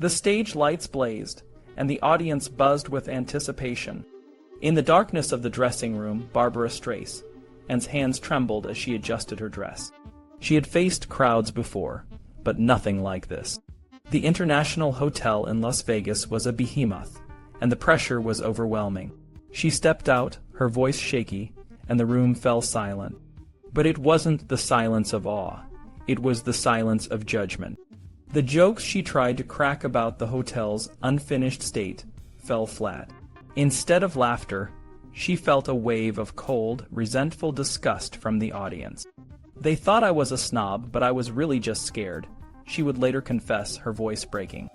The stage lights blazed, and the audience buzzed with anticipation. In the darkness of the dressing room, Barbara Streisand's hands trembled as she adjusted her dress. She had faced crowds before, but nothing like this. The International Hotel in Las Vegas was a behemoth, and the pressure was overwhelming. She stepped out, her voice shaky, and the room fell silent. But it wasn't the silence of awe. It was the silence of judgment. The jokes she tried to crack about the hotel's unfinished state fell flat. Instead of laughter, she felt a wave of cold, resentful disgust from the audience. They thought I was a snob, but I was really just scared, she would later confess, her voice breaking.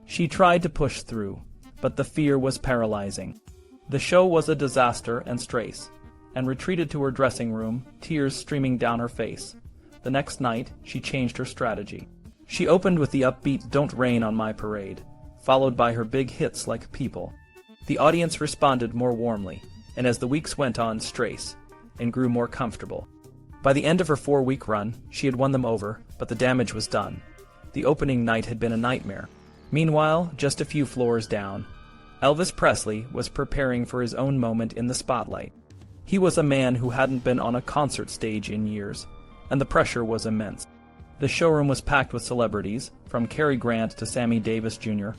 She tried to push through, but the fear was paralyzing. The show was a disaster and Streisand retreated to her dressing room, tears streaming down her face. The next night, she changed her strategy. She opened with the upbeat "Don't Rain on My Parade," followed by her big hits like "People." The audience responded more warmly, and as the weeks went on, Streisand grew more comfortable. By the end of her 4-week run, she had won them over, but the damage was done. The opening night had been a nightmare. Meanwhile, just a few floors down, Elvis Presley was preparing for his own moment in the spotlight. He was a man who hadn't been on a concert stage in years, and the pressure was immense. The showroom was packed with celebrities, from Cary Grant to Sammy Davis Jr.,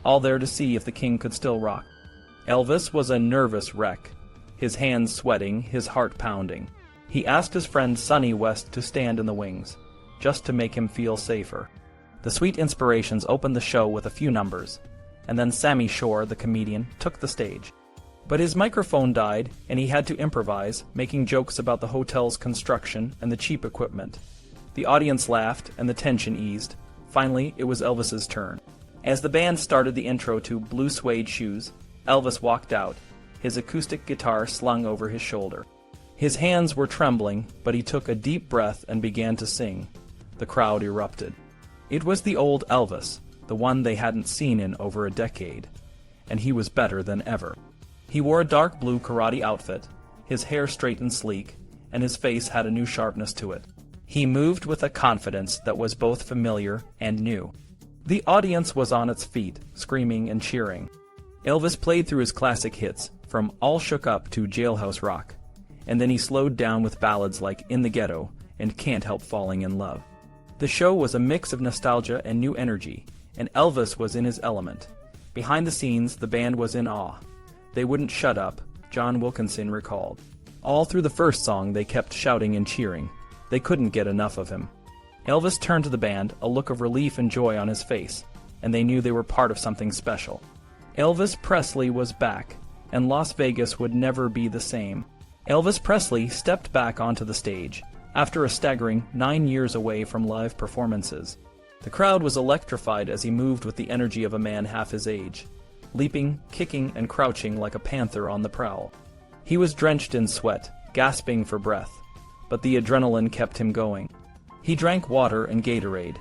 all there to see if the king could still rock. Elvis was a nervous wreck, his hands sweating, his heart pounding. He asked his friend Sonny West to stand in the wings, just to make him feel safer. The Sweet Inspirations opened the show with a few numbers, and then Sammy Shore, the comedian, took the stage. But his microphone died, and he had to improvise, making jokes about the hotel's construction and the cheap equipment. The audience laughed, and the tension eased. Finally, it was Elvis's turn. As the band started the intro to "Blue Suede Shoes," Elvis walked out, his acoustic guitar slung over his shoulder. His hands were trembling, but he took a deep breath and began to sing. The crowd erupted. It was the old Elvis, the one they hadn't seen in over a decade, and he was better than ever. He wore a dark blue karate outfit, his hair straight and sleek, and his face had a new sharpness to it. He moved with a confidence that was both familiar and new. The audience was on its feet, screaming and cheering. Elvis played through his classic hits, from "All Shook Up" to "Jailhouse Rock," and then he slowed down with ballads like "In the Ghetto" and "Can't Help Falling in Love." The show was a mix of nostalgia and new energy, and Elvis was in his element. Behind the scenes, the band was in awe. They wouldn't shut up, John Wilkinson recalled. All through the first song, they kept shouting and cheering. They couldn't get enough of him. Elvis turned to the band, a look of relief and joy on his face, and they knew they were part of something special. Elvis Presley was back, and Las Vegas would never be the same. Elvis Presley stepped back onto the stage, after a staggering 9 years away from live performances. The crowd was electrified as he moved with the energy of a man half his age, leaping, kicking, and crouching like a panther on the prowl. He was drenched in sweat, gasping for breath, but the adrenaline kept him going. He drank water and Gatorade,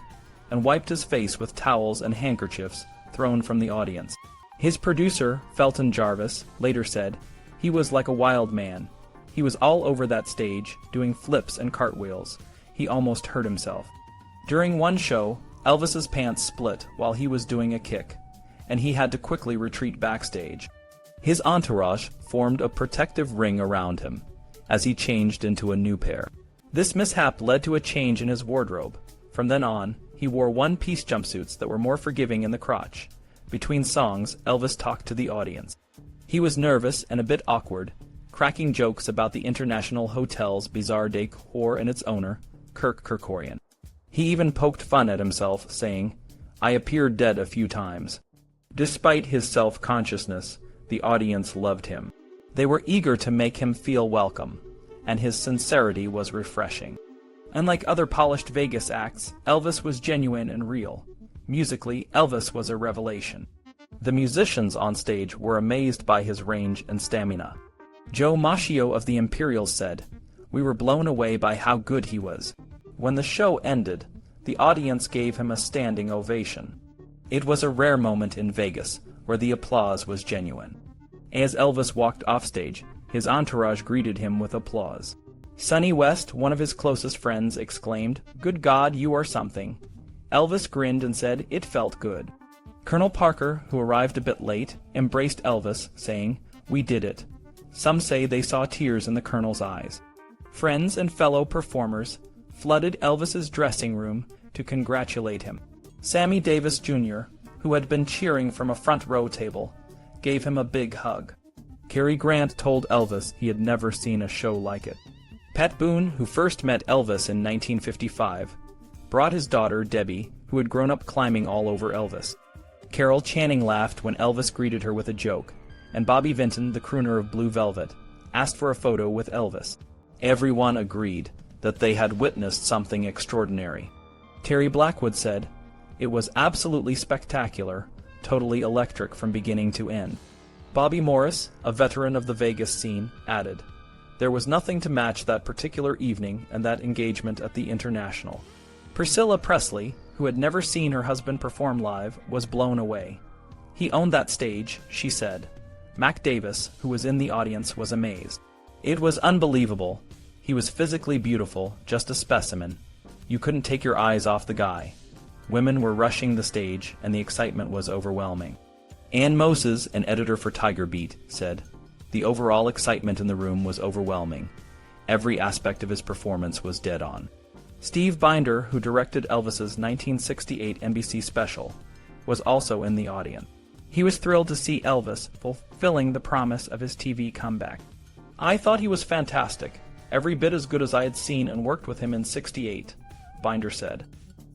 and wiped his face with towels and handkerchiefs thrown from the audience. His producer, Felton Jarvis, later said, "He was like a wild man. He was all over that stage, doing flips and cartwheels. He almost hurt himself." During one show, Elvis's pants split while he was doing a kick, and he had to quickly retreat backstage. His entourage formed a protective ring around him, as he changed into a new pair. This mishap led to a change in his wardrobe. From then on, he wore one-piece jumpsuits that were more forgiving in the crotch. Between songs, Elvis talked to the audience. He was nervous and a bit awkward, cracking jokes about the International Hotel's bizarre decor and its owner, Kirk Kerkorian. He even poked fun at himself, saying, "I appeared dead a few times." Despite his self-consciousness, the audience loved him. They were eager to make him feel welcome, and his sincerity was refreshing. Unlike other polished Vegas acts, Elvis was genuine and real. Musically, Elvis was a revelation. The musicians on stage were amazed by his range and stamina. Joe Macchio of the Imperials said, "We were blown away by how good he was." When the show ended, the audience gave him a standing ovation. It was a rare moment in Vegas, where the applause was genuine. As Elvis walked offstage, his entourage greeted him with applause. Sonny West, one of his closest friends, exclaimed, "Good God, you are something." Elvis grinned and said, "It felt good." Colonel Parker, who arrived a bit late, embraced Elvis, saying, "We did it." Some say they saw tears in the Colonel's eyes. Friends and fellow performers flooded Elvis's dressing room to congratulate him. Sammy Davis Jr., who had been cheering from a front row table, gave him a big hug. Cary Grant told Elvis he had never seen a show like it. Pat Boone, who first met Elvis in 1955, brought his daughter, Debbie, who had grown up climbing all over Elvis. Carol Channing laughed when Elvis greeted her with a joke, and Bobby Vinton, the crooner of Blue Velvet, asked for a photo with Elvis. Everyone agreed that they had witnessed something extraordinary. Terry Blackwood said, "It was absolutely spectacular, totally electric from beginning to end." Bobby Morris, a veteran of the Vegas scene, added, "There was nothing to match that particular evening and that engagement at the International." Priscilla Presley, who had never seen her husband perform live, was blown away. "He owned that stage," she said. Mac Davis, who was in the audience, was amazed. "It was unbelievable. He was physically beautiful, just a specimen. You couldn't take your eyes off the guy." Women were rushing the stage, and the excitement was overwhelming. Ann Moses, an editor for Tiger Beat, said, "The overall excitement in the room was overwhelming. Every aspect of his performance was dead on." Steve Binder, who directed Elvis's 1968 NBC special, was also in the audience. He was thrilled to see Elvis fulfilling the promise of his TV comeback. "I thought he was fantastic, every bit as good as I had seen and worked with him in '68, Binder said.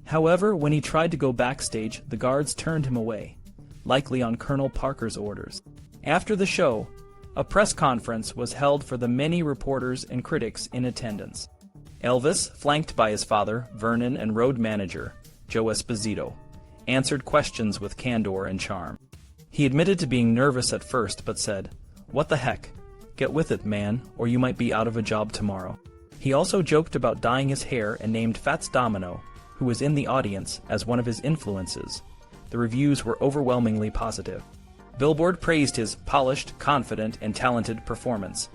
However, when he tried to go backstage, the guards turned him away, likely on Colonel Parker's orders. After the show, a press conference was held for the many reporters and critics in attendance. Elvis, flanked by his father, Vernon, and road manager, Joe Esposito, answered questions with candor and charm. He admitted to being nervous at first, but said, "What the heck? Get with it, man, or you might be out of a job tomorrow." He also joked about dyeing his hair and named Fats Domino, who was in the audience, as one of his influences. The reviews were overwhelmingly positive. Billboard praised his polished, confident, and talented performance,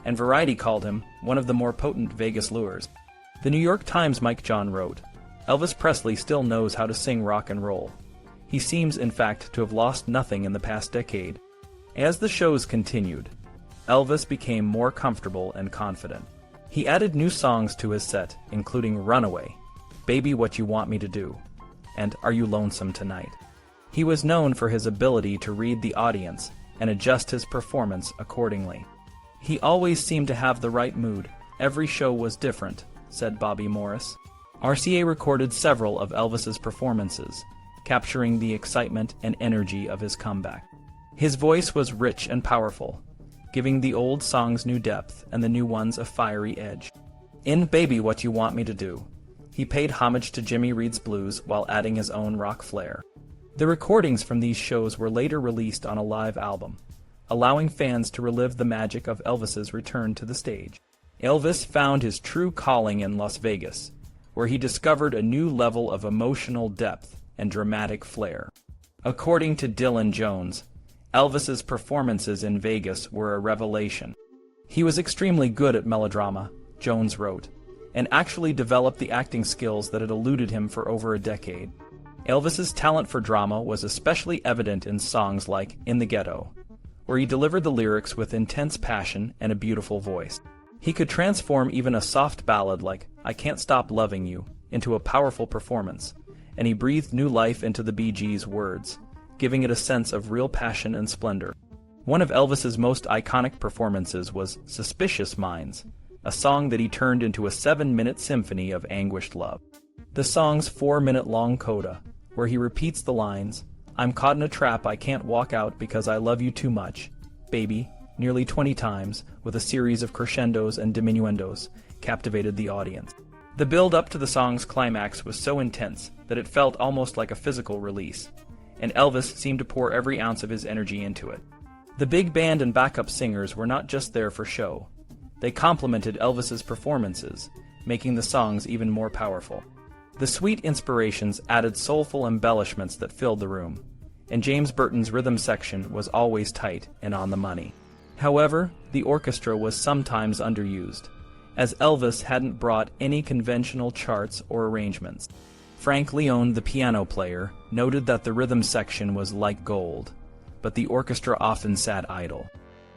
and Variety called him one of the more potent Vegas lures. The New York Times Mike John wrote, "Elvis Presley still knows how to sing rock and roll. He seems, in fact, to have lost nothing in the past decade." As the shows continued, Elvis became more comfortable and confident. He added new songs to his set, including Runaway, Baby What You Want Me to Do, and Are You Lonesome Tonight. He was known for his ability to read the audience and adjust his performance accordingly. "He always seemed to have the right mood. Every show was different," said Bobby Morris. RCA recorded several of Elvis's performances, capturing the excitement and energy of his comeback. His voice was rich and powerful, giving the old songs new depth and the new ones a fiery edge. In Baby What You Want Me to Do, he paid homage to Jimmy Reed's blues while adding his own rock flair. The recordings from these shows were later released on a live album, allowing fans to relive the magic of Elvis's return to the stage. Elvis found his true calling in Las Vegas, where he discovered a new level of emotional depth and dramatic flair. According to Dylan Jones, Elvis's performances in Vegas were a revelation. "He was extremely good at melodrama," Jones wrote, and actually developed the acting skills that had eluded him for over a decade. Elvis's talent for drama was especially evident in songs like In the Ghetto, where he delivered the lyrics with intense passion and a beautiful voice. He could transform even a soft ballad like I Can't Stop Loving You into a powerful performance, and he breathed new life into the Bee Gees' words, giving it a sense of real passion and splendor. One of Elvis's most iconic performances was Suspicious Minds, a song that he turned into a 7-minute symphony of anguished love. The song's 4-minute-long coda, where he repeats the lines, "I'm caught in a trap, I can't walk out because I love you too much, baby," nearly 20 times, with a series of crescendos and diminuendos, captivated the audience. The build-up to the song's climax was so intense that it felt almost like a physical release, and Elvis seemed to pour every ounce of his energy into it. The big band and backup singers were not just there for show. They complemented Elvis's performances, making the songs even more powerful. The sweet inspirations added soulful embellishments that filled the room, and James Burton's rhythm section was always tight and on the money. However, the orchestra was sometimes underused, as Elvis hadn't brought any conventional charts or arrangements. Frank Leone, the piano player, noted that the rhythm section was like gold, but the orchestra often sat idle.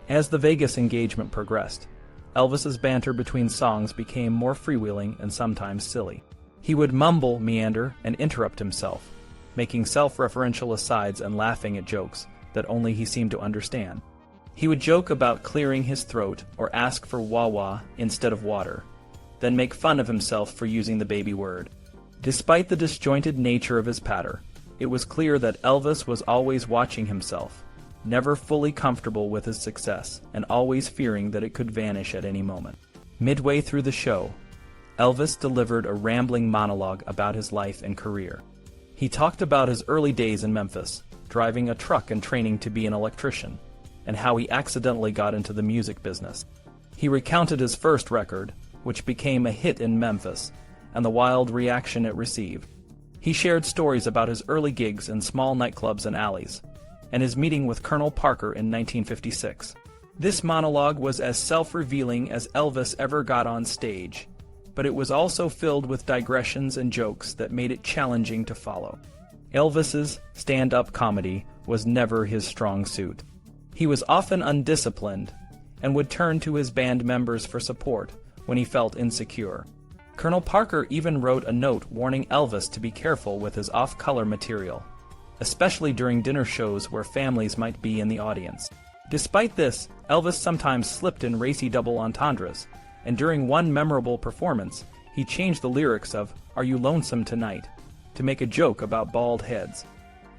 As the Vegas engagement progressed, Elvis's banter between songs became more freewheeling and sometimes silly. He would mumble, meander, and interrupt himself, making self-referential asides and laughing at jokes that only he seemed to understand. He would joke about clearing his throat or ask for wah-wah instead of water, then make fun of himself for using the baby word. Despite the disjointed nature of his patter, it was clear that Elvis was always watching himself, never fully comfortable with his success, and always fearing that it could vanish at any moment. Midway through the show, Elvis delivered a rambling monologue about his life and career. He talked about his early days in Memphis, driving a truck and training to be an electrician, and how he accidentally got into the music business. He recounted his first record, which became a hit in Memphis, and the wild reaction it received. He shared stories about his early gigs in small nightclubs and alleys, and his meeting with Colonel Parker in 1956. This monologue was as self-revealing as Elvis ever got on stage, but it was also filled with digressions and jokes that made it challenging to follow. Elvis's stand-up comedy was never his strong suit. He was often undisciplined and would turn to his band members for support when he felt insecure. Colonel Parker even wrote a note warning Elvis to be careful with his off-color material, especially during dinner shows where families might be in the audience. Despite this, Elvis sometimes slipped in racy double entendres, and during one memorable performance, he changed the lyrics of "Are You Lonesome Tonight?" to make a joke about bald heads.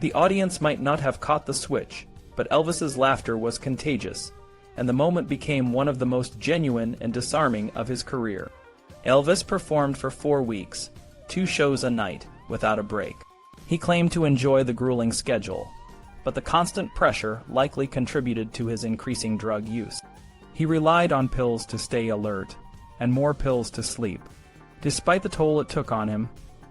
The audience might not have caught the switch, but Elvis's laughter was contagious, and the moment became one of the most genuine and disarming of his career. Elvis performed for 4 weeks, 2 shows a night, without a break. He claimed to enjoy the grueling schedule, but the constant pressure likely contributed to his increasing drug use. He relied on pills to stay alert, and more pills to sleep. Despite the toll it took on him,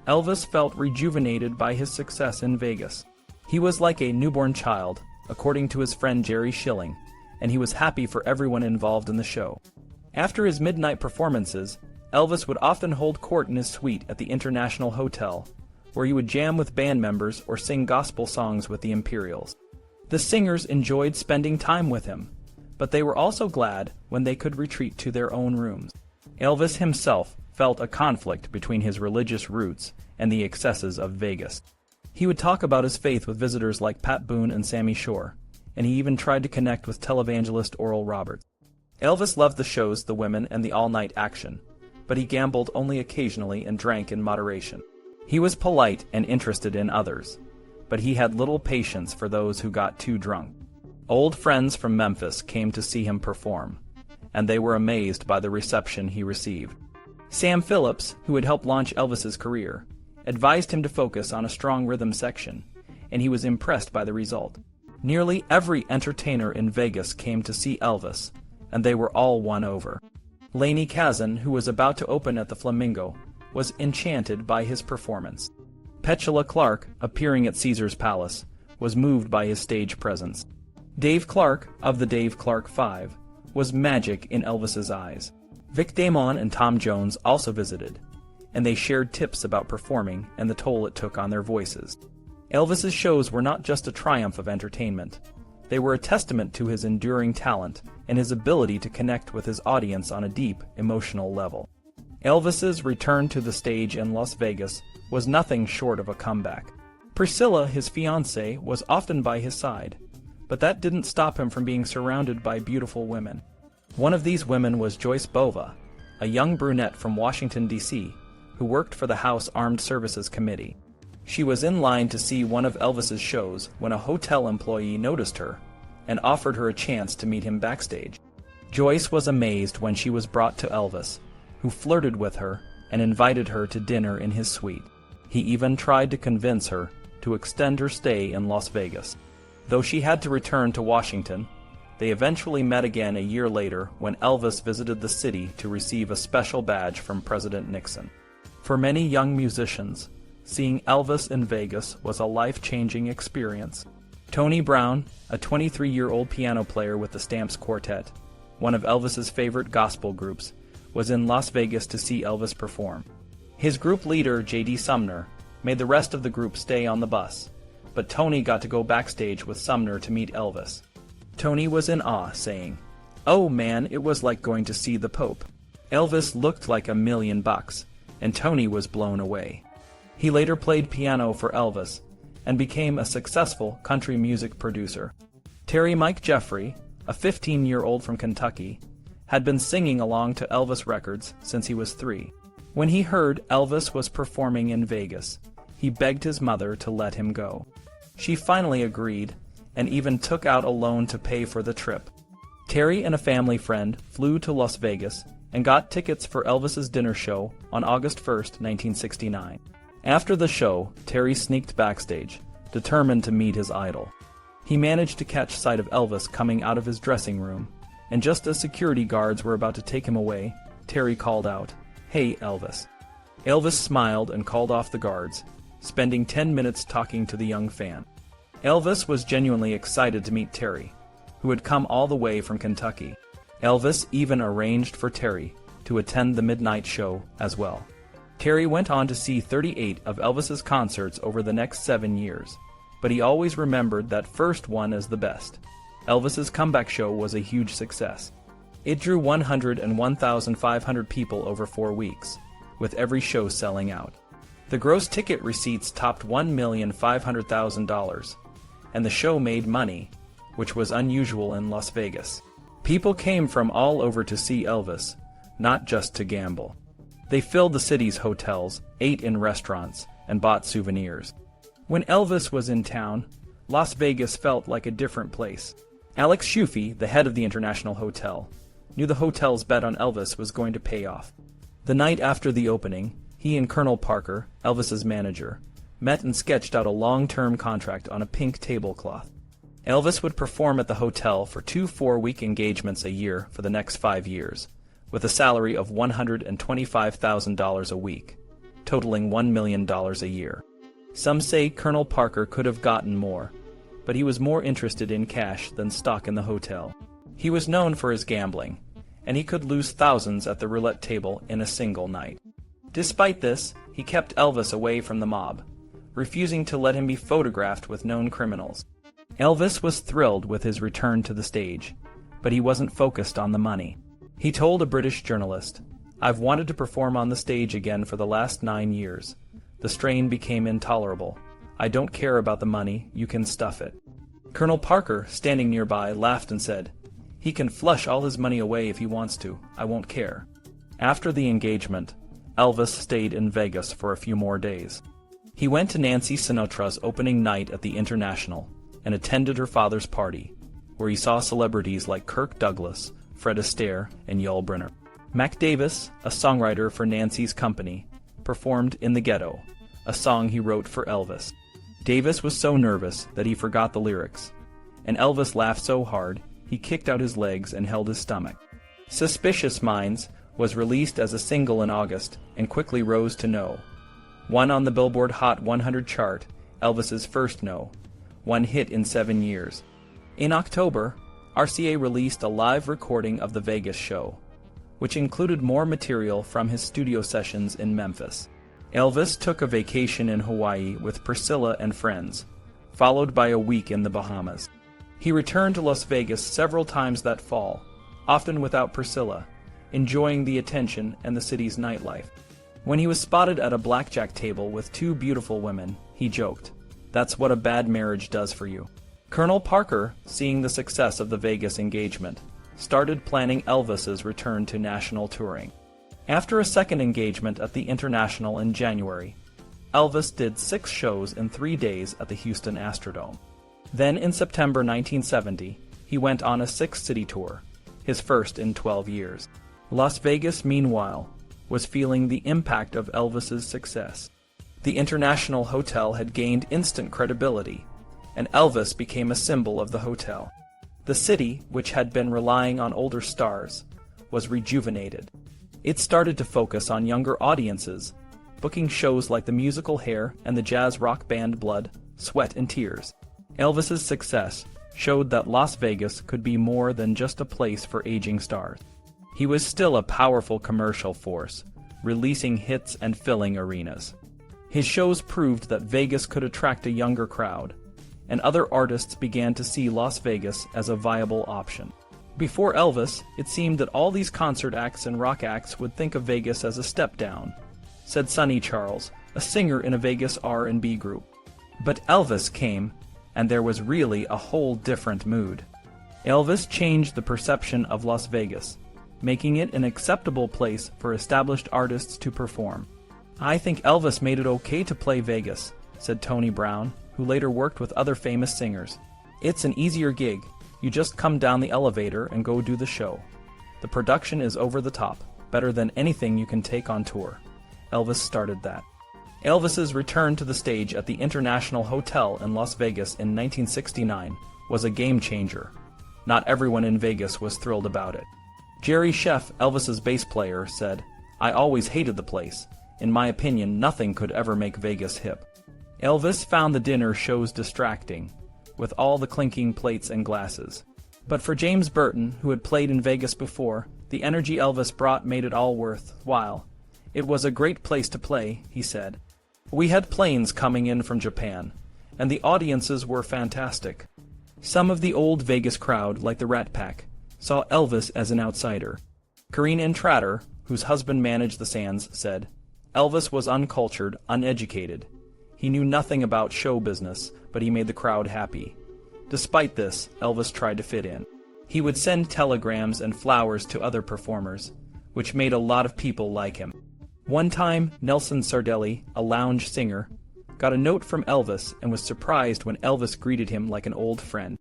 Elvis felt rejuvenated by his success in Vegas. He was like a newborn child, according to his friend Jerry Schilling, and he was happy for everyone involved in the show. After his midnight performances, Elvis would often hold court in his suite at the International Hotel, where he would jam with band members or sing gospel songs with the Imperials. The singers enjoyed spending time with him, but they were also glad when they could retreat to their own rooms. Elvis himself felt a conflict between his religious roots and the excesses of Vegas. He would talk about his faith with visitors like Pat Boone and Sammy Shore, and he even tried to connect with televangelist Oral Roberts. Elvis loved the shows, the women, and the all-night action, but he gambled only occasionally and drank in moderation. He was polite and interested in others, but he had little patience for those who got too drunk. Old friends from Memphis came to see him perform, and they were amazed by the reception he received. Sam Phillips, who had helped launch Elvis's career, advised him to focus on a strong rhythm section, and he was impressed by the result. Nearly every entertainer in Vegas came to see Elvis, and they were all won over. Laney Kazan, who was about to open at the Flamingo, was enchanted by his performance. Petula Clark, appearing at Caesar's Palace, was moved by his stage presence. Dave Clark, of the Dave Clark Five, was magic in Elvis's eyes. Vic Damon and Tom Jones also visited, and they shared tips about performing and the toll it took on their voices. Elvis's shows were not just a triumph of entertainment. They were a testament to his enduring talent and his ability to connect with his audience on a deep, emotional level. Elvis's return to the stage in Las Vegas was nothing short of a comeback. Priscilla, his fiancée, was often by his side, but that didn't stop him from being surrounded by beautiful women. One of these women was Joyce Bova, a young brunette from Washington, D.C., who worked for the House Armed Services Committee. She was in line to see one of Elvis's shows when a hotel employee noticed her and offered her a chance to meet him backstage. Joyce was amazed when she was brought to Elvis, who flirted with her and invited her to dinner in his suite. He even tried to convince her to extend her stay in Las Vegas. Though she had to return to Washington, they eventually met again a year later when Elvis visited the city to receive a special badge from President Nixon. For many young musicians, seeing Elvis in Vegas was a life-changing experience. Tony Brown, a 23-year-old piano player with the Stamps Quartet, one of Elvis's favorite gospel groups, was in Las Vegas to see Elvis perform. His group leader, J.D. Sumner, made the rest of the group stay on the bus, but Tony got to go backstage with Sumner to meet Elvis. Tony was in awe, saying, "Oh man, it was like going to see the Pope." Elvis looked like $1,000,000, and Tony was blown away. He later played piano for Elvis and became a successful country music producer. Terry Mike Jeffrey, a 15-year-old from Kentucky, had been singing along to Elvis records since he was 3. When he heard Elvis was performing in Vegas, he begged his mother to let him go. She finally agreed and even took out a loan to pay for the trip. Terry and a family friend flew to Las Vegas and got tickets for Elvis's dinner show on August 1st, 1969. After the show, Terry sneaked backstage, determined to meet his idol. He managed to catch sight of Elvis coming out of his dressing room, and just as security guards were about to take him away, Terry called out, "Hey, Elvis." Elvis smiled and called off the guards, spending 10 minutes talking to the young fan. Elvis was genuinely excited to meet Terry, who had come all the way from Kentucky. Elvis even arranged for Terry to attend the midnight show as well. Terry went on to see 38 of Elvis's concerts over the next 7 years, but he always remembered that first one as the best. Elvis's comeback show was a huge success. It drew 101,500 people over 4 weeks, with every show selling out. The gross ticket receipts topped $1,500,000, and the show made money, which was unusual in Las Vegas. People came from all over to see Elvis, not just to gamble. They filled the city's hotels, ate in restaurants, and bought souvenirs. When Elvis was in town, Las Vegas felt like a different place. Alex Shufy, the head of the International Hotel, knew the hotel's bet on Elvis was going to pay off. The night after the opening, he and Colonel Parker, Elvis's manager, met and sketched out a long-term contract on a pink tablecloth. Elvis would perform at the hotel for 2 4-week engagements a year for the next 5 years, with a salary of $125,000 a week, totaling $1 million a year. Some say Colonel Parker could have gotten more, but he was more interested in cash than stock in the hotel. He was known for his gambling, and he could lose thousands at the roulette table in a single night. Despite this, he kept Elvis away from the mob, refusing to let him be photographed with known criminals. Elvis was thrilled with his return to the stage, but he wasn't focused on the money. He told a British journalist, "I've wanted to perform on the stage again for the last 9 years. The strain became intolerable. I don't care about the money, you can stuff it." Colonel Parker, standing nearby, laughed and said, "He can flush all his money away if he wants to. I won't care." After the engagement, Elvis stayed in Vegas for a few more days. He went to Nancy Sinatra's opening night at the International and attended her father's party, where he saw celebrities like Kirk Douglas, Fred Astaire, and Yul Brynner. Mac Davis, a songwriter for Nancy's company, performed In the Ghetto, a song he wrote for Elvis. Davis was so nervous that he forgot the lyrics, and Elvis laughed so hard he kicked out his legs and held his stomach. Suspicious Minds was released as a single in August and quickly rose to no. 1 on the Billboard Hot 100 chart, Elvis's first no, 1 hit in 7 years. In October, RCA released a live recording of the Vegas show, which included more material from his studio sessions in Memphis. Elvis took a vacation in Hawaii with Priscilla and friends, followed by a week in the Bahamas. He returned to Las Vegas several times that fall, often without Priscilla, enjoying the attention and the city's nightlife. When he was spotted at a blackjack table with 2 beautiful women, he joked, "That's what a bad marriage does for you." Colonel Parker, seeing the success of the Vegas engagement, started planning Elvis's return to national touring. After a second engagement at the International in January, Elvis did 6 shows in 3 days at the Houston Astrodome. Then in September 1970, he went on a 6-city tour, his first in 12 years. Las Vegas, meanwhile, was feeling the impact of Elvis's success. The International Hotel had gained instant credibility, and Elvis became a symbol of the hotel. The city, which had been relying on older stars, was rejuvenated. It started to focus on younger audiences, booking shows like the musical Hair and the jazz rock band Blood, Sweat and Tears. Elvis's success showed that Las Vegas could be more than just a place for aging stars. He was still a powerful commercial force, releasing hits and filling arenas. His shows proved that Vegas could attract a younger crowd, and other artists began to see Las Vegas as a viable option. Before Elvis, it seemed that all these concert acts and rock acts would think of Vegas as a step down, said Sonny Charles, a singer in a Vegas R&B group. But Elvis came, and there was really a whole different mood. Elvis changed the perception of Las Vegas, making it an acceptable place for established artists to perform. "I think Elvis made it okay to play Vegas," said Tony Brown, who later worked with other famous singers. "It's an easier gig. You just come down the elevator and go do the show. The production is over the top, better than anything you can take on tour." Elvis started that. Elvis's return to the stage at the International Hotel in Las Vegas in 1969 was a game changer. Not everyone in Vegas was thrilled about it. Jerry Sheff, Elvis's bass player, said, "I always hated the place. In my opinion, nothing could ever make Vegas hip." Elvis found the dinner shows distracting, with all the clinking plates and glasses. But for James Burton, who had played in Vegas before, the energy Elvis brought made it all worthwhile. "It was a great place to play," he said. "We had planes coming in from Japan, and the audiences were fantastic." Some of the old Vegas crowd, like the Rat Pack, saw Elvis as an outsider. Corinne Intrater, whose husband managed the Sands, said, "Elvis was uncultured, uneducated. He knew nothing about show business, but he made the crowd happy." Despite this, Elvis tried to fit in. He would send telegrams and flowers to other performers, which made a lot of people like him. One time, Nelson Sardelli, a lounge singer, got a note from Elvis and was surprised when Elvis greeted him like an old friend.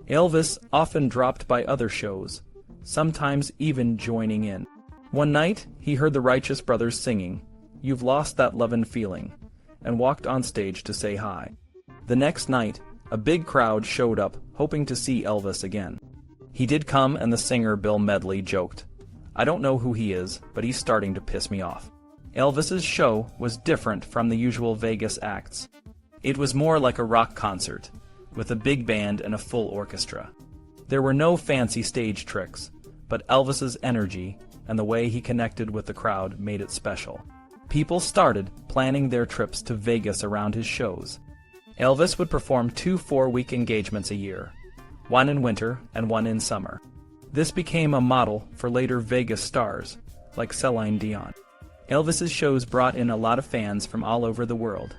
Elvis often dropped by other shows, sometimes even joining in. One night, he heard the Righteous Brothers singing, "You've Lost That Lovin' Feeling," and walked on stage to say hi. The next night, a big crowd showed up, hoping to see Elvis again. He did come, and the singer Bill Medley joked, "I don't know who he is, but he's starting to piss me off." Elvis's show was different from the usual Vegas acts. It was more like a rock concert, with a big band and a full orchestra. There were no fancy stage tricks, but Elvis's energy and the way he connected with the crowd made it special. People started planning their trips to Vegas around his shows. Elvis would perform 2 4-week engagements a year, one in winter and one in summer. This became a model for later Vegas stars, like Celine Dion. Elvis's shows brought in a lot of fans from all over the world.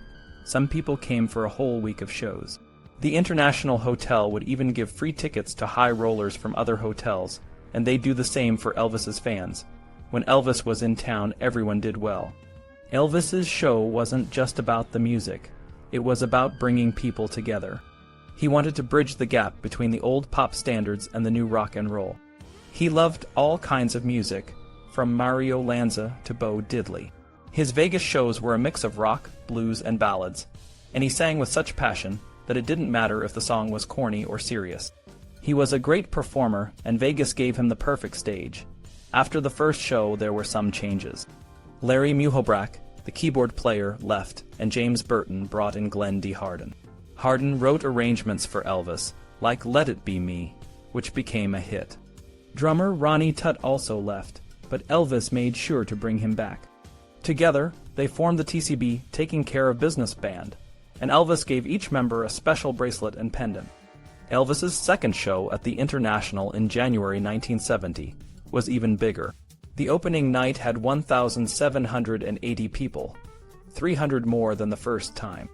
Some people came for a whole week of shows. The International Hotel would even give free tickets to high rollers from other hotels, and they'd do the same for Elvis's fans. When Elvis was in town, everyone did well. Elvis's show wasn't just about the music. It was about bringing people together. He wanted to bridge the gap between the old pop standards and the new rock and roll. He loved all kinds of music, from Mario Lanza to Bo Diddley. His Vegas shows were a mix of rock, blues, and ballads, and he sang with such passion that it didn't matter if the song was corny or serious. He was a great performer, and Vegas gave him the perfect stage. After the first show, there were some changes. Larry Muhobrak, the keyboard player, left, and James Burton brought in Glenn D. Hardin. Hardin wrote arrangements for Elvis, like Let It Be Me, which became a hit. Drummer Ronnie Tutt also left, but Elvis made sure to bring him back. Together, they formed the TCB Taking Care of Business Band, and Elvis gave each member a special bracelet and pendant. Elvis's second show at the International in January 1970 was even bigger. The opening night had 1,780 people, 300 more than the first time.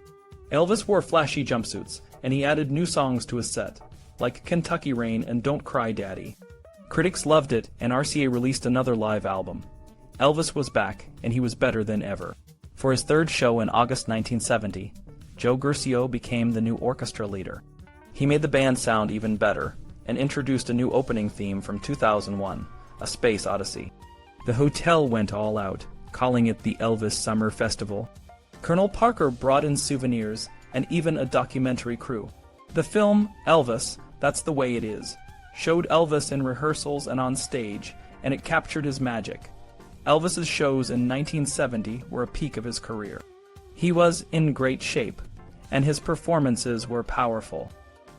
Elvis wore flashy jumpsuits, and he added new songs to his set, like Kentucky Rain and Don't Cry Daddy. Critics loved it, and RCA released another live album. Elvis was back, and he was better than ever. For his third show in August 1970, Joe Guercio became the new orchestra leader. He made the band sound even better, and introduced a new opening theme from 2001, A Space Odyssey. The hotel went all out, calling it the Elvis Summer Festival. Colonel Parker brought in souvenirs, and even a documentary crew. The film, Elvis, That's the Way It Is, showed Elvis in rehearsals and on stage, and it captured his magic. Elvis's shows in 1970 were a peak of his career. He was in great shape, and his performances were powerful.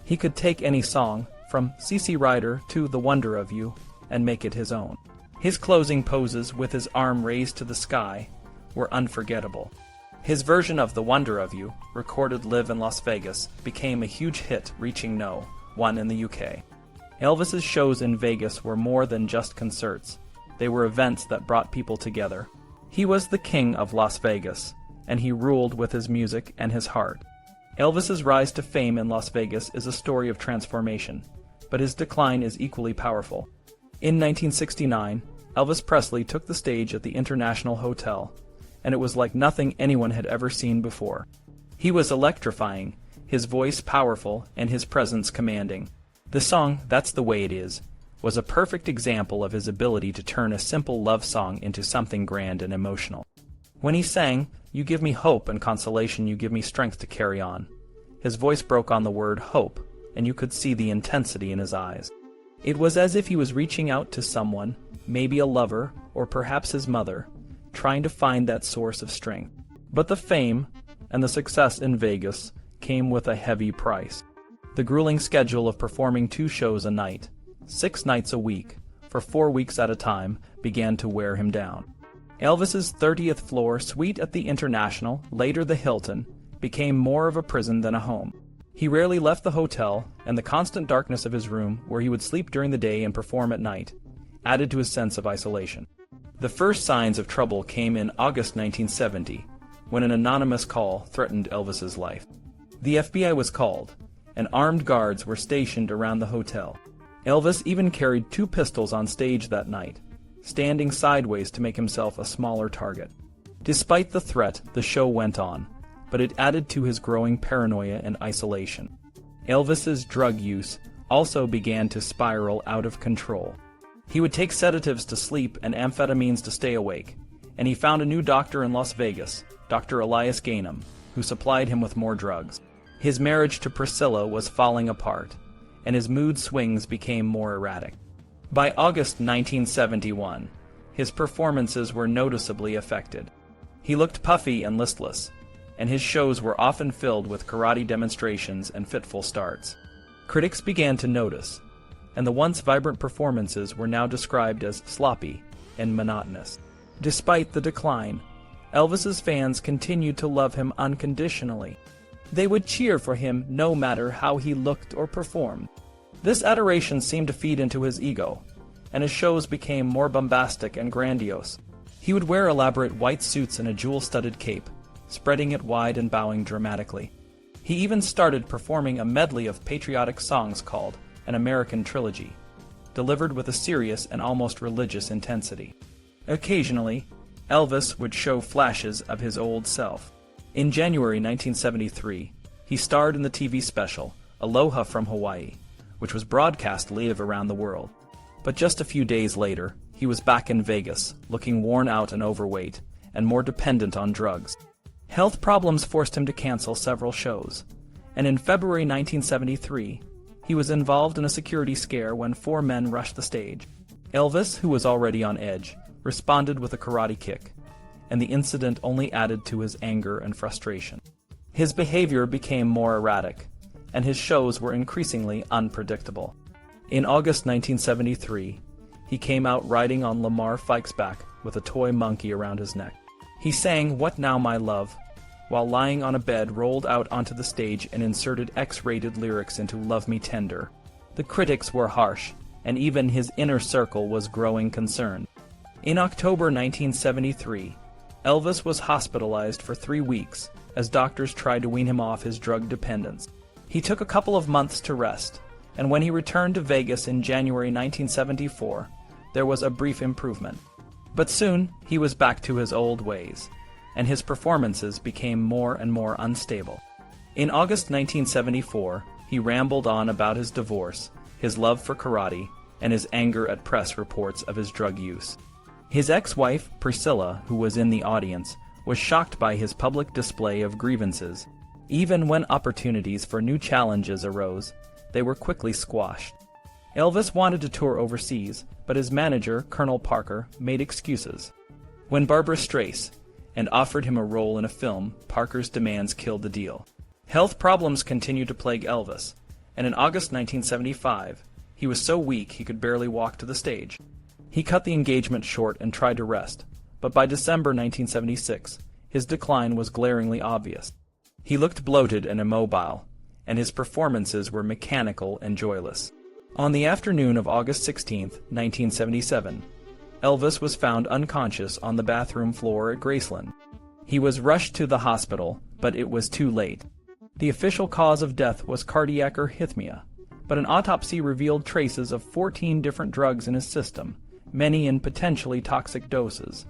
He could take any song, from CC Rider to The Wonder of You, and make it his own. His closing poses with his arm raised to the sky were unforgettable. His version of The Wonder of You, recorded live in Las Vegas, became a huge hit, reaching #1 in the UK. Elvis's shows in Vegas were more than just concerts. They were events that brought people together. He was the king of Las Vegas, and he ruled with his music and his heart. Elvis's rise to fame in Las Vegas is a story of transformation, but his decline is equally powerful. In 1969, Elvis Presley took the stage at the International Hotel, and it was like nothing anyone had ever seen before. He was electrifying, his voice powerful and his presence commanding. The song, That's the Way It Is, was a perfect example of his ability to turn a simple love song into something grand and emotional. When he sang, "You give me hope and consolation, you give me strength to carry on," his voice broke on the word hope, and you could see the intensity in his eyes. It was as if he was reaching out to someone, maybe a lover, or perhaps his mother, trying to find that source of strength. But the fame and the success in Vegas came with a heavy price. The grueling schedule of performing 2 shows a night, 6 nights a week, for 4 weeks at a time, began to wear him down. Elvis's 30th floor suite at the International, later the Hilton, became more of a prison than a home. He rarely left the hotel, and the constant darkness of his room, where he would sleep during the day and perform at night, added to his sense of isolation. The first signs of trouble came in August 1970, when an anonymous call threatened Elvis's life. The FBI was called, and armed guards were stationed around the hotel. Elvis even carried 2 pistols on stage that night, standing sideways to make himself a smaller target. Despite the threat, the show went on, but it added to his growing paranoia and isolation. Elvis's drug use also began to spiral out of control. He would take sedatives to sleep and amphetamines to stay awake, and he found a new doctor in Las Vegas, Dr. Elias Gainham, who supplied him with more drugs. His marriage to Priscilla was falling apart, and his mood swings became more erratic. By August 1971, his performances were noticeably affected. He looked puffy and listless, and his shows were often filled with karate demonstrations and fitful starts. Critics began to notice, and the once vibrant performances were now described as sloppy and monotonous. Despite the decline, Elvis's fans continued to love him unconditionally. They would cheer for him no matter how he looked or performed. This adoration seemed to feed into his ego, and his shows became more bombastic and grandiose. He would wear elaborate white suits and a jewel-studded cape, spreading it wide and bowing dramatically. He even started performing a medley of patriotic songs called An American Trilogy, delivered with a serious and almost religious intensity. Occasionally, Elvis would show flashes of his old self. In January 1973, he starred in the TV special Aloha from Hawaii, which was broadcast live around the world. But just a few days later, he was back in Vegas, looking worn out and overweight, and more dependent on drugs. Health problems forced him to cancel several shows, and in February 1973, he was involved in a security scare when 4 men rushed the stage. Elvis, who was already on edge, responded with a karate kick, and the incident only added to his anger and frustration. His behavior became more erratic, and his shows were increasingly unpredictable. In August 1973, he came out riding on Lamar Fike's back with a toy monkey around his neck. He sang What Now My Love, while lying on a bed rolled out onto the stage and inserted X-rated lyrics into Love Me Tender. The critics were harsh, and even his inner circle was growing concerned. In October 1973, Elvis was hospitalized for 3 weeks as doctors tried to wean him off his drug dependence. He took a couple of months to rest, and when he returned to Vegas in January 1974, there was a brief improvement. But soon, he was back to his old ways, and his performances became more and more unstable. In August 1974, he rambled on about his divorce, his love for karate, and his anger at press reports of his drug use. His ex-wife, Priscilla, who was in the audience, was shocked by his public display of grievances. Even when opportunities for new challenges arose, they were quickly squashed. Elvis wanted to tour overseas, but his manager, Colonel Parker, made excuses. When Barbra Streisand offered him a role in a film, Parker's demands killed the deal. Health problems continued to plague Elvis, and in August 1975, he was so weak he could barely walk to the stage. He cut the engagement short and tried to rest, but by December 1976, his decline was glaringly obvious. He looked bloated and immobile, and his performances were mechanical and joyless. On the afternoon of August 16, 1977, Elvis was found unconscious on the bathroom floor at Graceland. He was rushed to the hospital, but it was too late. The official cause of death was cardiac arrhythmia, but an autopsy revealed traces of 14 different drugs in his system, many in potentially toxic doses.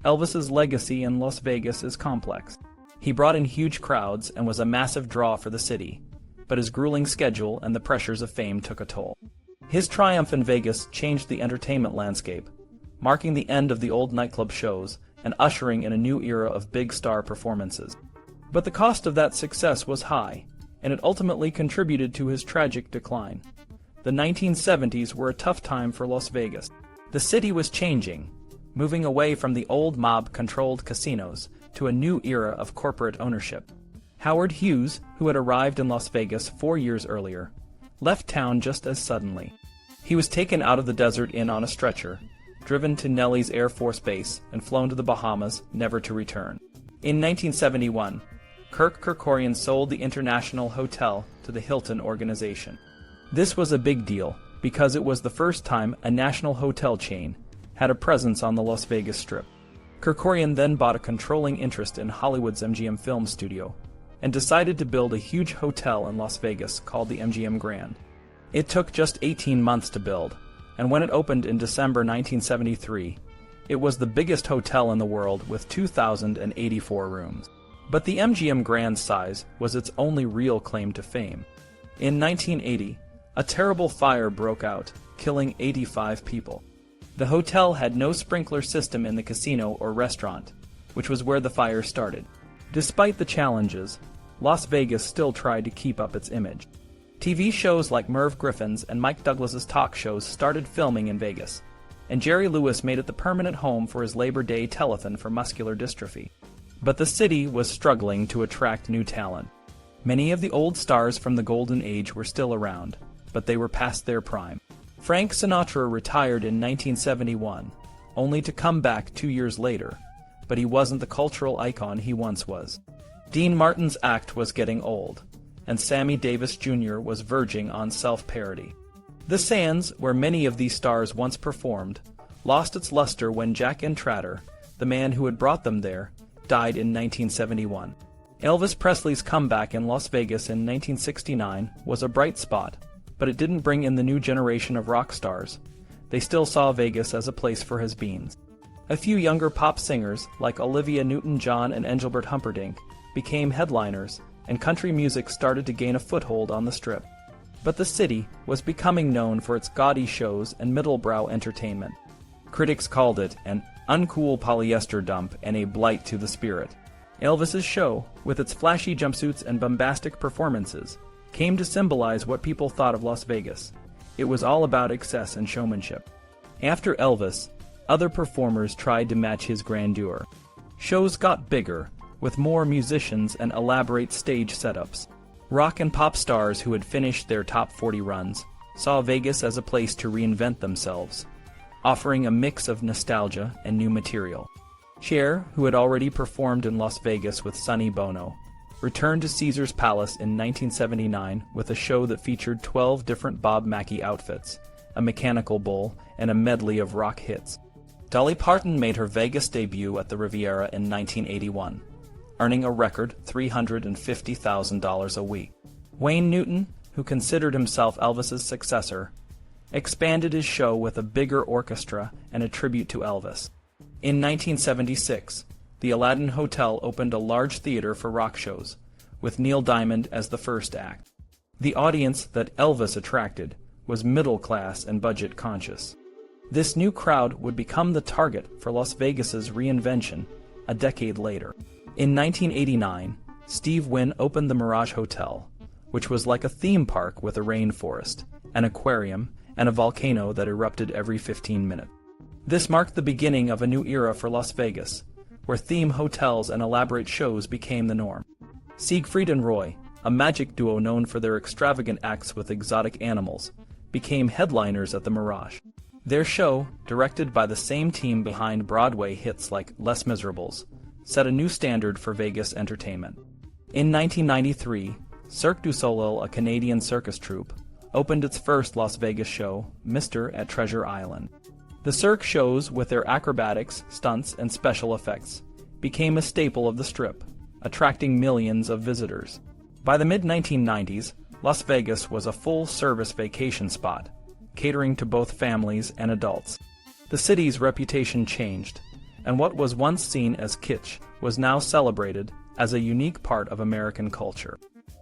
Elvis's legacy in Las Vegas is complex. He brought in huge crowds and was a massive draw for the city, but his grueling schedule and the pressures of fame took a toll. His triumph in Vegas changed the entertainment landscape, marking the end of the old nightclub shows and ushering in a new era of big star performances. But the cost of that success was high, and it ultimately contributed to his tragic decline. The 1970s were a tough time for Las Vegas. The city was changing, moving away from the old mob-controlled casinos to a new era of corporate ownership. Howard Hughes, who had arrived in Las Vegas 4 years earlier, left town just as suddenly. He was taken out of the Desert Inn on a stretcher, driven to Nellis Air Force Base, and flown to the Bahamas, never to return. In 1971, Kirk Kerkorian sold the International Hotel to the Hilton organization. This was a big deal because it was the first time a national hotel chain had a presence on the Las Vegas Strip. Kerkorian then bought a controlling interest in Hollywood's MGM Film Studio and decided to build a huge hotel in Las Vegas called the MGM Grand. It took just 18 months to build, and when it opened in December 1973, it was the biggest hotel in the world with 2,084 rooms. But the MGM Grand's size was its only real claim to fame. In 1980, a terrible fire broke out, killing 85 people. The hotel had no sprinkler system in the casino or restaurant, which was where the fire started. Despite the challenges, Las Vegas still tried to keep up its image. TV shows like Merv Griffin's and Mike Douglas's talk shows started filming in Vegas, and Jerry Lewis made it the permanent home for his Labor Day telethon for muscular dystrophy. But the city was struggling to attract new talent. Many of the old stars from the Golden Age were still around, but they were past their prime. Frank Sinatra retired in 1971, only to come back 2 years later, but he wasn't the cultural icon he once was. Dean Martin's act was getting old, and Sammy Davis Jr. was verging on self-parody. The Sands, where many of these stars once performed, lost its luster when Jack Entratter, the man who had brought them there, died in 1971. Elvis Presley's comeback in Las Vegas in 1969 was a bright spot, but it didn't bring in the new generation of rock stars. They still saw Vegas as a place for has-beens. A few younger pop singers, like Olivia Newton-John and Engelbert Humperdinck, became headliners, and country music started to gain a foothold on the Strip. But the city was becoming known for its gaudy shows and middle-brow entertainment. Critics called it an uncool polyester dump and a blight to the spirit. Elvis's show, with its flashy jumpsuits and bombastic performances, came to symbolize what people thought of Las Vegas. It was all about excess and showmanship. After Elvis, other performers tried to match his grandeur. Shows got bigger, with more musicians and elaborate stage setups. Rock and pop stars who had finished their top 40 runs saw Vegas as a place to reinvent themselves, offering a mix of nostalgia and new material. Cher, who had already performed in Las Vegas with Sonny Bono, returned to Caesar's Palace in 1979 with a show that featured 12 different Bob Mackie outfits, a mechanical bull, and a medley of rock hits. Dolly Parton made her Vegas debut at the Riviera in 1981, earning a record $350,000 a week. Wayne Newton, who considered himself Elvis's successor, expanded his show with a bigger orchestra and a tribute to Elvis. In 1976, the Aladdin Hotel opened a large theater for rock shows, with Neil Diamond as the first act. The audience that Elvis attracted was middle-class and budget-conscious. This new crowd would become the target for Las Vegas's reinvention a decade later. In 1989, Steve Wynn opened the Mirage Hotel, which was like a theme park with a rainforest, an aquarium, and a volcano that erupted every 15 minutes. This marked the beginning of a new era for Las Vegas, where theme hotels and elaborate shows became the norm. Siegfried and Roy, a magic duo known for their extravagant acts with exotic animals, became headliners at the Mirage. Their show, directed by the same team behind Broadway hits like Les Miserables, set a new standard for Vegas entertainment. In 1993, Cirque du Soleil, a Canadian circus troupe, opened its first Las Vegas show, Mr. at Treasure Island. The Cirque shows, with their acrobatics, stunts, and special effects, became a staple of the Strip, attracting millions of visitors. By the mid-1990s, Las Vegas was a full-service vacation spot, catering to both families and adults. The city's reputation changed, and what was once seen as kitsch was now celebrated as a unique part of American culture.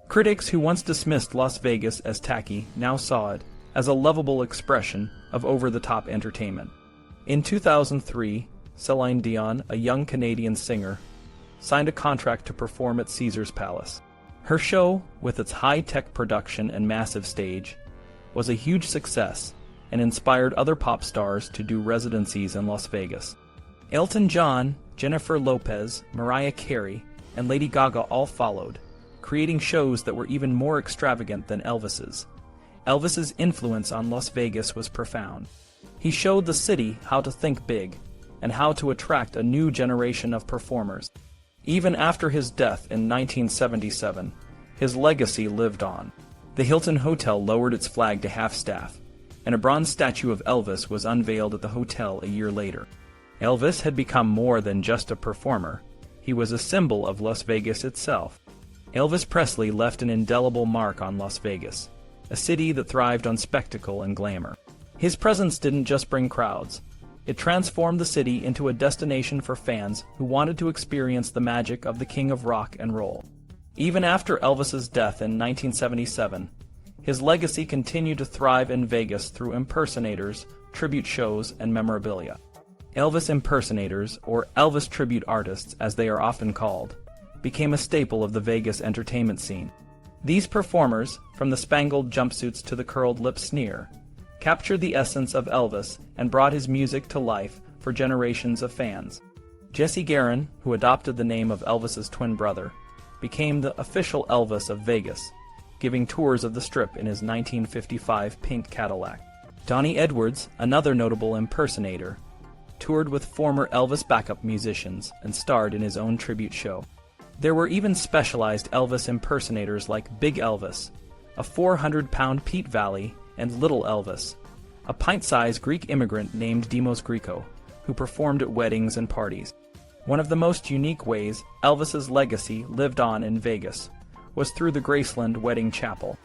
Critics who once dismissed Las Vegas as tacky now saw it as a lovable expression of over-the-top entertainment. In 2003, Celine Dion, a young Canadian singer, signed a contract to perform at Caesar's Palace. Her show, with its high-tech production and massive stage, was a huge success and inspired other pop stars to do residencies in Las Vegas. Elton John, Jennifer Lopez, Mariah Carey, and Lady Gaga all followed, creating shows that were even more extravagant than Elvis's. Elvis's influence on Las Vegas was profound. He showed the city how to think big and how to attract a new generation of performers. Even after his death in 1977, his legacy lived on. The Hilton Hotel lowered its flag to half-staff, and a bronze statue of Elvis was unveiled at the hotel a year later. Elvis had become more than just a performer. He was a symbol of Las Vegas itself. Elvis Presley left an indelible mark on Las Vegas, a city that thrived on spectacle and glamour. His presence didn't just bring crowds. It transformed the city into a destination for fans who wanted to experience the magic of the king of rock and roll. Even after Elvis's death in 1977, his legacy continued to thrive in Vegas through impersonators, tribute shows, and memorabilia. Elvis impersonators, or Elvis tribute artists as they are often called, became a staple of the Vegas entertainment scene. These performers, from the spangled jumpsuits to the curled lip sneer, captured the essence of Elvis and brought his music to life for generations of fans. Jesse Garon, who adopted the name of Elvis's twin brother, became the official Elvis of Vegas, giving tours of the Strip in his 1955 pink Cadillac. Donnie Edwards, another notable impersonator, toured with former Elvis backup musicians and starred in his own tribute show. There were even specialized Elvis impersonators like Big Elvis, a 400-pound Pete Valley, and Little Elvis, a pint-sized Greek immigrant named Demos Greco, who performed at weddings and parties. One of the most unique ways Elvis's legacy lived on in Vegas was through the Graceland Wedding Chapel.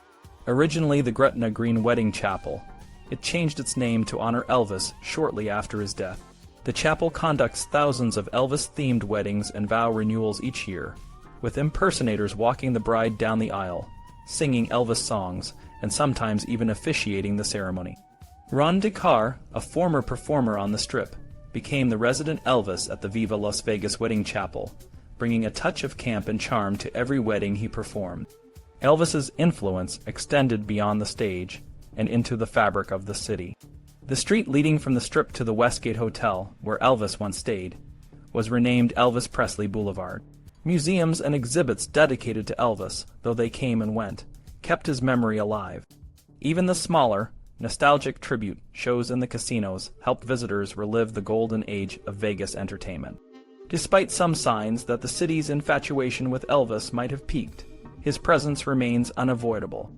Originally the Gretna Green Wedding Chapel, it changed its name to honor Elvis shortly after his death. The chapel conducts thousands of Elvis-themed weddings and vow renewals each year, with impersonators walking the bride down the aisle, singing Elvis songs, and sometimes even officiating the ceremony. Ron DeCar, a former performer on the Strip, became the resident Elvis at the Viva Las Vegas Wedding Chapel, bringing a touch of camp and charm to every wedding he performed. Elvis's influence extended beyond the stage and into the fabric of the city. The street leading from the Strip to the Westgate Hotel, where Elvis once stayed, was renamed Elvis Presley Boulevard. Museums and exhibits dedicated to Elvis, though they came and went, kept his memory alive. Even the smaller, nostalgic tribute shows in the casinos helped visitors relive the golden age of Vegas entertainment. Despite some signs that the city's infatuation with Elvis might have peaked, his presence remains unavoidable.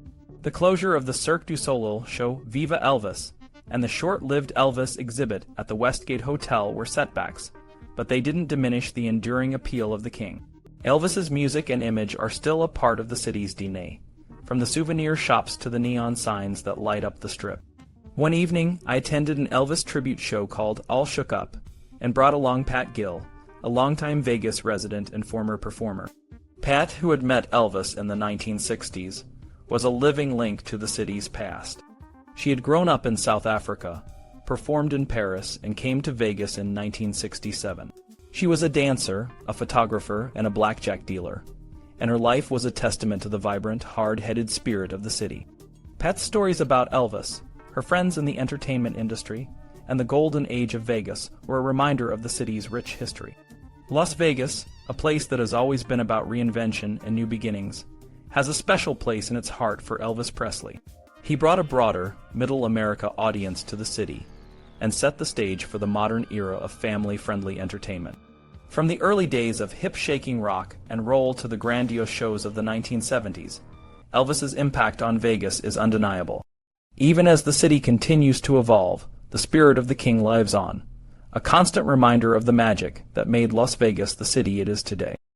The closure of the Cirque du Soleil show Viva Elvis and the short-lived Elvis exhibit at the Westgate Hotel were setbacks, but they didn't diminish the enduring appeal of the king. Elvis's music and image are still a part of the city's DNA, from the souvenir shops to the neon signs that light up the Strip. One evening, I attended an Elvis tribute show called All Shook Up and brought along Pat Gill, a longtime Vegas resident and former performer. Pat, who had met Elvis in the 1960s, was a living link to the city's past. She had grown up in South Africa, performed in Paris, and came to Vegas in 1967. She was a dancer, a photographer, and a blackjack dealer, and her life was a testament to the vibrant, hard-headed spirit of the city. Pat's stories about Elvis, her friends in the entertainment industry, and the golden age of Vegas were a reminder of the city's rich history. Las Vegas, a place that has always been about reinvention and new beginnings, has a special place in its heart for Elvis Presley. He brought a broader, middle America audience to the city and set the stage for the modern era of family-friendly entertainment. From the early days of hip-shaking rock and roll to the grandiose shows of the 1970s, Elvis's impact on Vegas is undeniable. Even as the city continues to evolve, the spirit of the king lives on, a constant reminder of the magic that made Las Vegas the city it is today.